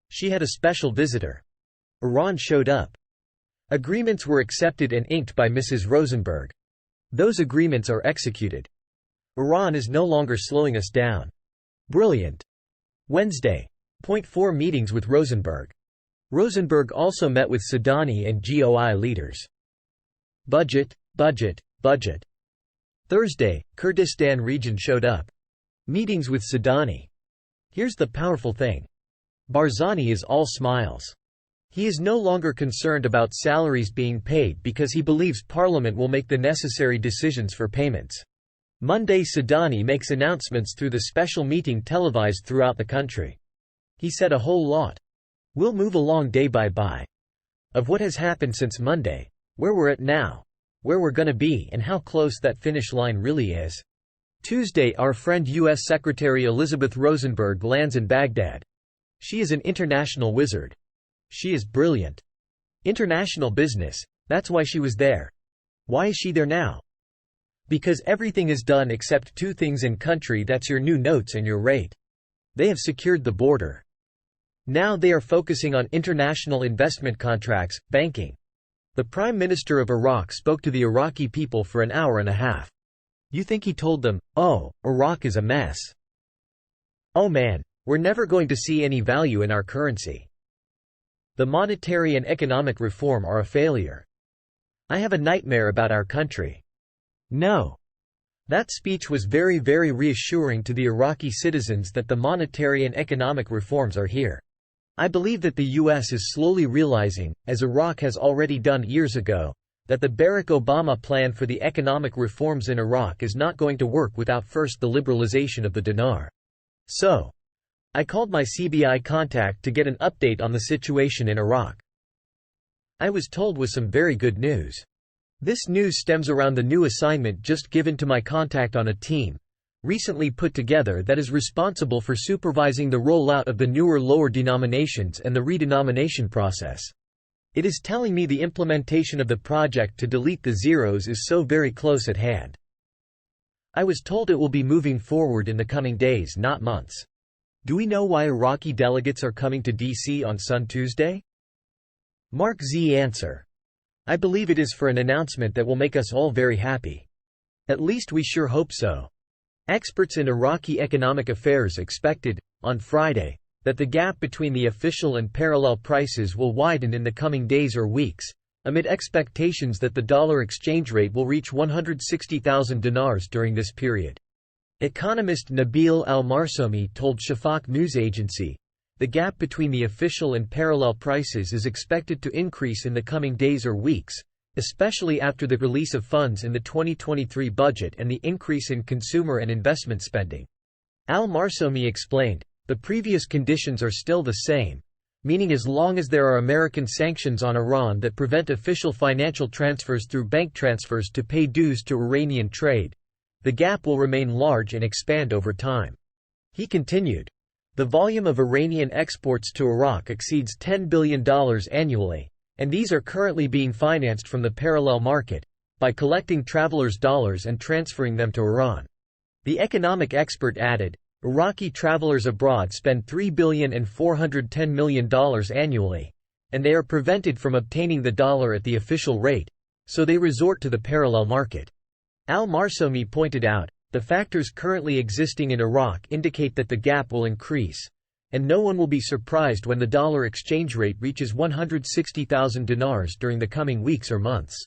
She had a special visitor. Iran showed up. Agreements were accepted and inked by Mrs. Rosenberg. Those agreements are executed. Iran is no longer slowing us down. Brilliant. Wednesday. Point 4 Meetings with Rosenberg. Rosenberg also met with Sudani and GOI leaders. Budget, budget, budget. Thursday, Kurdistan region showed up. Meetings with Sudani. Here's the powerful thing. Barzani is all smiles. He is no longer concerned about salaries being paid because he believes Parliament will make the necessary decisions for payments. Monday, Sudani makes announcements through the special meeting televised throughout the country. He said a whole lot. We'll move along day by day. Of what has happened since Monday, where we're at now, where we're gonna be, and how close that finish line really is. Tuesday, our friend U.S. Secretary Elizabeth Rosenberg lands in Baghdad. She is an international wizard. She is brilliant. International business, that's why she was there. Why is she there now? Because everything is done except two things in country, that's your new notes and your rate. They have secured the border. Now they are focusing on international investment contracts, banking. The Prime Minister of Iraq spoke to the Iraqi people for an hour and a half. You think he told them, oh, Iraq is a mess. Oh man, we're never going to see any value in our currency. The monetary and economic reform are a failure. I have a nightmare about our country. No. That speech was very, very reassuring to the Iraqi citizens that the monetary and economic reforms are here. I believe that the U.S. is slowly realizing, as Iraq has already done years ago, that the Barack Obama plan for the economic reforms in Iraq is not going to work without first the liberalization of the dinar. So, I called my CBI contact to get an update on the situation in Iraq. I was told with some very good news. This news stems around the new assignment just given to my contact on a team, recently put together, that is responsible for supervising the rollout of the newer lower denominations and the redenomination process. It is telling me the implementation of the project to delete the zeros is so very close at hand. I was told it will be moving forward in the coming days, not months. Do we know why Iraqi delegates are coming to DC on Tuesday? MarkZ answer. I believe it is for an announcement that will make us all very happy. At least we sure hope so. Experts in Iraqi economic affairs expected, on Friday, that the gap between the official and parallel prices will widen in the coming days or weeks, amid expectations that the dollar exchange rate will reach 160,000 dinars during this period. Economist Nabil Al-Marsomi told Shafaq news agency, the gap between the official and parallel prices is expected to increase in the coming days or weeks, especially after the release of funds in the 2023 budget and the increase in consumer and investment spending. Al-Marsomi explained, the previous conditions are still the same, meaning as long as there are American sanctions on Iran that prevent official financial transfers through bank transfers to pay dues to Iranian trade, the gap will remain large and expand over time. He continued, the volume of Iranian exports to Iraq exceeds $10 billion annually, and these are currently being financed from the parallel market, by collecting travelers' dollars and transferring them to Iran. The economic expert added, Iraqi travelers abroad spend $3.410 billion annually, and they are prevented from obtaining the dollar at the official rate, so they resort to the parallel market. Al-Marsomi pointed out, the factors currently existing in Iraq indicate that the gap will increase, and no one will be surprised when the dollar exchange rate reaches 160,000 dinars during the coming weeks or months.